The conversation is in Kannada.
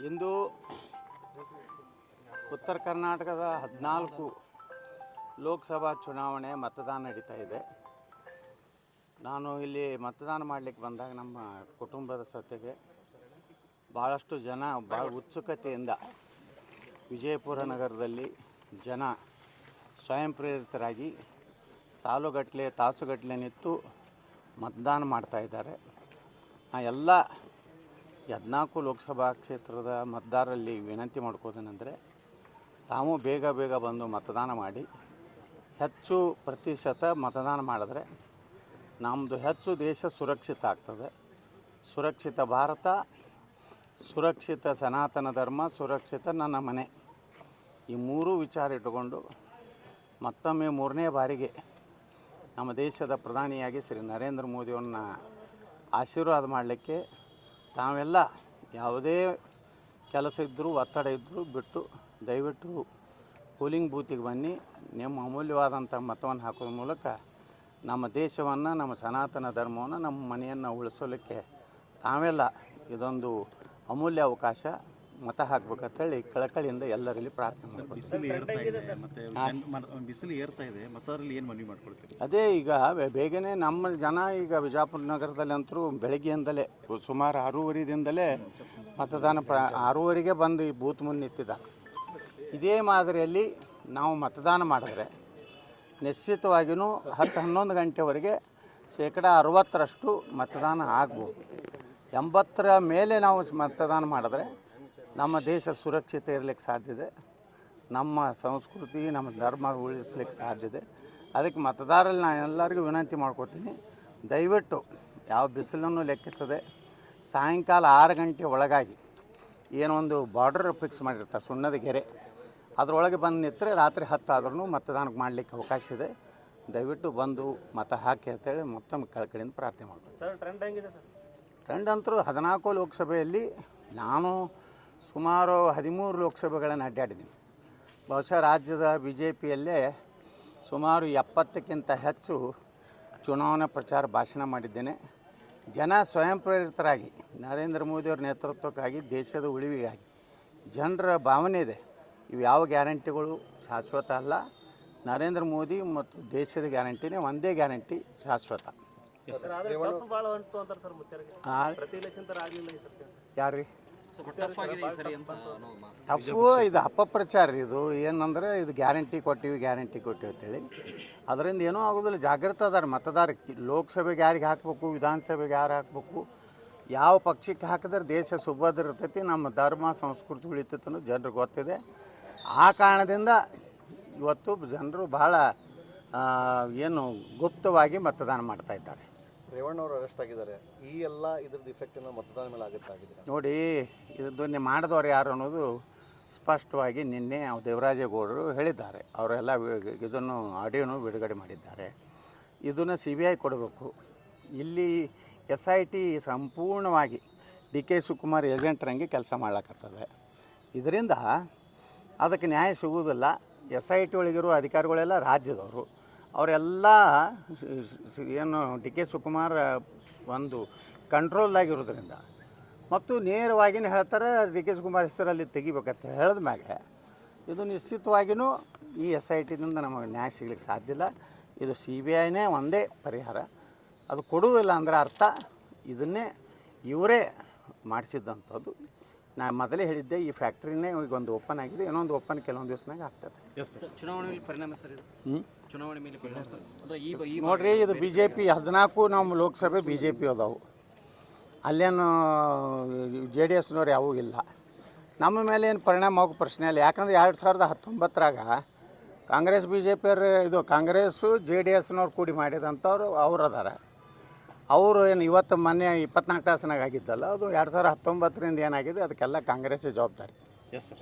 ಇಂದು ಉತ್ತರ ಕರ್ನಾಟಕದ 14 ಲೋಕಸಭಾ ಚುನಾವಣೆ ಮತದಾನ ನಡೀತಾ ಇದೆ. ನಾನು ಇಲ್ಲಿ ಮತದಾನ ಮಾಡಲಿಕ್ಕೆ ಬಂದಾಗ ನಮ್ಮ ಕುಟುಂಬದ ಜೊತೆಗೆ ಭಾಳಷ್ಟು ಜನ ಭಾಳ ಉತ್ಸುಕತೆಯಿಂದ ವಿಜಯಪುರ ನಗರದಲ್ಲಿ ಜನ ಸ್ವಯಂ ಪ್ರೇರಿತರಾಗಿ ಸಾಲುಗಟ್ಟಲೆ ತಾಸುಗಟ್ಟಲೆ ನಿಂತು ಮತದಾನ ಮಾಡ್ತಾಯಿದ್ದಾರೆ. ಎಲ್ಲ 14 ಲೋಕಸಭಾ ಕ್ಷೇತ್ರದ ಮತದಾರರಲ್ಲಿ ವಿನಂತಿ ಮಾಡ್ಕೋದೇನೆಂದರೆ ತಾವು ಬೇಗ ಬಂದು ಮತದಾನ ಮಾಡಿ ಹೆಚ್ಚು ಪ್ರತಿಶತ ಮತದಾನ ಮಾಡಿದ್ರೆ ನಮ್ಮದು ಹೆಚ್ಚು ದೇಶ ಸುರಕ್ಷಿತ ಆಗ್ತದೆ. ಸುರಕ್ಷಿತ ಭಾರತ, ಸುರಕ್ಷಿತ ಸನಾತನ ಧರ್ಮ, ಸುರಕ್ಷಿತ ನನ್ನ ಮನೆ, ಈ ಮೂರೂ ವಿಚಾರ ಇಟ್ಟುಕೊಂಡು ಮತ್ತೊಮ್ಮೆ 3ನೇ ಬಾರಿಗೆ ನಮ್ಮ ದೇಶದ ಪ್ರಧಾನಿಯಾಗಿ ಶ್ರೀ ನರೇಂದ್ರ ಮೋದಿಯವ್ರನ್ನ ಆಶೀರ್ವಾದ ಮಾಡಲಿಕ್ಕೆ ತಾವೆಲ್ಲ ಯಾವುದೇ ಕೆಲಸ ಇದ್ದರೂ ಒತ್ತಡ ಇದ್ದರೂ ಬಿಟ್ಟು ದಯವಿಟ್ಟು ಪೋಲಿಂಗ್ ಬೂತಿಗೆ ಬನ್ನಿ. ನಿಮ್ಮ ಅಮೂಲ್ಯವಾದಂಥ ಮತವನ್ನು ಹಾಕೋದ್ರ ಮೂಲಕ ನಮ್ಮ ದೇಶವನ್ನು, ನಮ್ಮ ಸನಾತನ ಧರ್ಮವನ್ನು, ನಮ್ಮ ಮನೆಯನ್ನು ಉಳಿಸೋಲಿಕ್ಕೆ ತಾವೆಲ್ಲ ಇದೊಂದು ಅಮೂಲ್ಯ ಅವಕಾಶ. ಮತ ಹಾಕ್ಬೇಕಂತೇಳಿ ಕಳಕಳಿಯಿಂದ ಎಲ್ಲರಲ್ಲಿ ಪ್ರಾರ್ಥನೆ ಮಾಡ್ತೀವಿ. ಬಿಸಿಲು ಏರ್ತಾ ಇದೆ, ಮತದಾರರಲ್ಲಿ ಏನು ಮನವಿ ಮಾಡ್ಕೊಳ್ತೀವಿ? ಅದೇ ಈಗ ಬೇಗನೆ ನಮ್ಮ ಜನ ಈಗ ವಿಜಯಪುರ ನಗರದಲ್ಲಿ ಅಂತರೂ ಬೆಳಗ್ಗೆಯಿಂದಲೇ ಸುಮಾರು 6:30ದಿಂದಲೇ ಮತದಾನ 6:30ಗೆ ಬಂದು ಈ ಬೂತ್ ಮುಂದೆ ನಿಂತಿದ್ದಾರೆ. ಇದೇ ಮಾದರಿಯಲ್ಲಿ ನಾವು ಮತದಾನ ಮಾಡಿದ್ರೆ ನಿಶ್ಚಿತವಾಗಿಯೂ 10-11 ಗಂಟೆವರೆಗೆ 60% ಮತದಾನ ಆಗ್ಬೋದು. 80ರ ಮೇಲೆ ನಾವು ಮತದಾನ ಮಾಡಿದ್ರೆ ನಮ್ಮ ದೇಶ ಸುರಕ್ಷಿತ ಇರಲಿಕ್ಕೆ ಸಾಧ್ಯತೆ, ನಮ್ಮ ಸಂಸ್ಕೃತಿ, ನಮ್ಮ ಧರ್ಮ ಉಳಿಸ್ಲಿಕ್ಕೆ ಸಾಧ್ಯತೆ. ಅದಕ್ಕೆ ಮತದಾರರಲ್ಲಿ ನಾನು ಎಲ್ಲರಿಗೂ ವಿನಂತಿ ಮಾಡ್ಕೊತೀನಿ, ದಯವಿಟ್ಟು ಯಾವ ಬಿಸಿಲನ್ನು ಲೆಕ್ಕಿಸದೆ ಸಾಯಂಕಾಲ 6 ಗಂಟೆ ಒಳಗಾಗಿ ಏನೊಂದು ಬಾರ್ಡರ್ ಫಿಕ್ಸ್ ಮಾಡಿರ್ತಾರೆ, ಸುಣ್ಣದ ಗೆರೆ, ಅದರೊಳಗೆ ಬಂದು ನಿಂತರೆ ರಾತ್ರಿ 10 ಆದ್ರೂ ಮತದಾನಕ್ಕೆ ಮಾಡಲಿಕ್ಕೆ ಅವಕಾಶ ಇದೆ. ದಯವಿಟ್ಟು ಬಂದು ಮತ ಹಾಕಿ ಅಂತೇಳಿ ಮತ್ತೊಮ್ಮೆ ಕಳಕಳಿಯಿಂದ ಪ್ರಾರ್ಥನೆ ಮಾಡ್ತೀನಿ. ಸರ್, ಟ್ರೆಂಡ್ ಹೆಂಗಿದೆ ಸರ್? ಟ್ರೆಂಡ್ ಅಂತರೂ 14 ಲೋಕಸಭೆಯಲ್ಲಿ ನಾನು ಸುಮಾರು 13 ಲೋಕಸಭೆಗಳನ್ನು ಅಡ್ಡಾಡಿದ್ದೀನಿ. ಬಹುಶಃ ರಾಜ್ಯದ BJPಯಲ್ಲೇ ಸುಮಾರು 70ಕ್ಕಿಂತ ಹೆಚ್ಚು ಚುನಾವಣಾ ಪ್ರಚಾರ ಭಾಷಣ ಮಾಡಿದ್ದೇನೆ. ಜನ ಸ್ವಯಂ ಪ್ರೇರಿತರಾಗಿ ನರೇಂದ್ರ ಮೋದಿಯವ್ರ ನೇತೃತ್ವಕ್ಕಾಗಿ, ದೇಶದ ಉಳಿವಿಗಾಗಿ ಜನರ ಭಾವನೆ ಇದೆ. ಇವು ಯಾವ ಗ್ಯಾರಂಟಿಗಳು ಶಾಶ್ವತ ಅಲ್ಲ. ನರೇಂದ್ರ ಮೋದಿ ಮತ್ತು ದೇಶದ ಗ್ಯಾರಂಟಿನೇ ಒಂದೇ ಗ್ಯಾರಂಟಿ ಶಾಶ್ವತ. ಯಾರು ರೀ ಟಫು? ಇದು ಅಪಪ್ರಚಾರ. ಇದು ಏನಂದರೆ ಇದು ಗ್ಯಾರಂಟಿ ಕೊಟ್ಟಿವಿ ಅಂತೇಳಿ ಅದರಿಂದ ಏನೂ ಆಗೋದಿಲ್ಲ. ಜಾಗೃತ ಅದಾರ ಮತದಾರ. ಲೋಕಸಭೆಗೆ ಯಾರಿಗೆ ಹಾಕಬೇಕು, ವಿಧಾನಸಭೆಗೆ ಯಾರು ಹಾಕಬೇಕು, ಯಾವ ಪಕ್ಷಕ್ಕೆ ಹಾಕಿದ್ರೆ ದೇಶ ಸುಭದ್ರ ಇರ್ತೈತಿ, ನಮ್ಮ ಧರ್ಮ ಸಂಸ್ಕೃತಿ ಉಳಿತೈತೆ ಅನ್ನೋದು ಜನರಿಗೆ ಗೊತ್ತಿದೆ. ಆ ಕಾರಣದಿಂದ ಇವತ್ತು ಜನರು ಭಾಳ ಏನು ಗುಪ್ತವಾಗಿ ಮತದಾನ ಮಾಡ್ತಾಯಿದ್ದಾರೆ. ರೇವಣ್ಣವರು ಅರೆಸ್ಟ್ ಆಗಿದ್ದಾರೆ. ಈ ಎಲ್ಲ ಇದ್ರದ್ದು ಇಫೆಕ್ಟನ್ನು ಮತದಾನ ಮೇಲೆ ಆಗಿದೆ ನೋಡಿ. ಇದನ್ನು ಮಾಡಿದವರು ಯಾರು ಅನ್ನೋದು ಸ್ಪಷ್ಟವಾಗಿ ನಿನ್ನೆ ದೇವರಾಜೇಗೌಡರು ಹೇಳಿದ್ದಾರೆ. ಅವರೆಲ್ಲ ಇದನ್ನು ಆಡಿಯೋನು ಬಿಡುಗಡೆ ಮಾಡಿದ್ದಾರೆ. ಇದನ್ನು CBI ಕೊಡಬೇಕು. ಇಲ್ಲಿ SIT ಸಂಪೂರ್ಣವಾಗಿ DK ಶಿವಕುಮಾರ್ ಏಜೆಂಟ್ರಂಗೆ ಕೆಲಸ ಮಾಡ್ಲಕ್ಕತ್ತದೆ. ಇದರಿಂದ ಅದಕ್ಕೆ ನ್ಯಾಯ ಸಿಗುವುದಿಲ್ಲ. SIT ಒಳಗಿರೋ ಅಧಿಕಾರಿಗಳೆಲ್ಲ ರಾಜ್ಯದವರು. ಅವರೆಲ್ಲ ಏನು DK ಶಿವಕುಮಾರ್ ಒಂದು ಕಂಟ್ರೋಲ್ದಾಗಿರೋದ್ರಿಂದ ಮತ್ತು ನೇರವಾಗಿಯೇ ಹೇಳ್ತಾರೆ DK ಶಿವಕುಮಾರ್ ಹೆಸರಲ್ಲಿ ತೆಗಿಬೇಕಂತ ಹೇಳಿದ ಮ್ಯಾಗೆ ಇದು ನಿಶ್ಚಿತವಾಗಿಯೂ ಈ SITದಿಂದ ನಮಗೆ ನ್ಯಾಯ ಸಿಗ್ಲಿಕ್ಕೆ ಸಾಧ್ಯ ಇಲ್ಲ. ಇದು CBIನೇ ಒಂದೇ ಪರಿಹಾರ. ಅದು ಕೊಡುವುದಿಲ್ಲ ಅಂದರೆ ಅರ್ಥ ಇದನ್ನೇ ಇವರೇ ಮಾಡಿಸಿದ್ದಂಥದ್ದು. ನಾನು ಮೊದಲೇ ಹೇಳಿದ್ದೆ, ಈ ಫ್ಯಾಕ್ಟ್ರಿನೇ ಈಗ ಒಂದು ಓಪನ್ ಆಗಿದೆ, ಇನ್ನೊಂದು ಓಪನ್ ಕೆಲವೊಂದು ದಿವಸನಾಗ ಆಗ್ತದೆ. ಚುನಾವಣೆ ಮೇಲೆ ಪರಿಣಾಮ ಸರ್ ಇದು? ಚುನಾವಣೆ ಮೇಲೆ ಪರಿಣಾಮ ಸರ್ ಅಂದರೆ ನೋಡಿರಿ, ಇದು BJP 14 ನಮ್ಮ ಲೋಕಸಭೆ BJP ಅದಾವು. ಅಲ್ಲೇನು JDSನವ್ರು ಯಾವೂ ಇಲ್ಲ. ನಮ್ಮ ಮೇಲೆ ಏನು ಪರಿಣಾಮ ಆಗೋ ಪ್ರಶ್ನೆ ಇಲ್ಲ. ಯಾಕಂದರೆ 2019ರಾಗ ಕಾಂಗ್ರೆಸ್ BJPಯವ್ರು ಇದು ಕಾಂಗ್ರೆಸ್ಸು JDSನವ್ರು ಕೂಡಿ ಮಾಡಿದಂಥವ್ರು ಅವ್ರು ಅದಾರ. ಅವರು ಏನು ಇವತ್ತು ಮೊನ್ನೆ 24 ತಾಸಿನಾಗ ಆಗಿದ್ದಲ್ಲ, ಅದು 2019ರಿಂದ ಏನಾಗಿದೆ ಅದಕ್ಕೆಲ್ಲ ಕಾಂಗ್ರೆಸ್ಸೇ ಜವಾಬ್ದಾರಿ. Yes sir.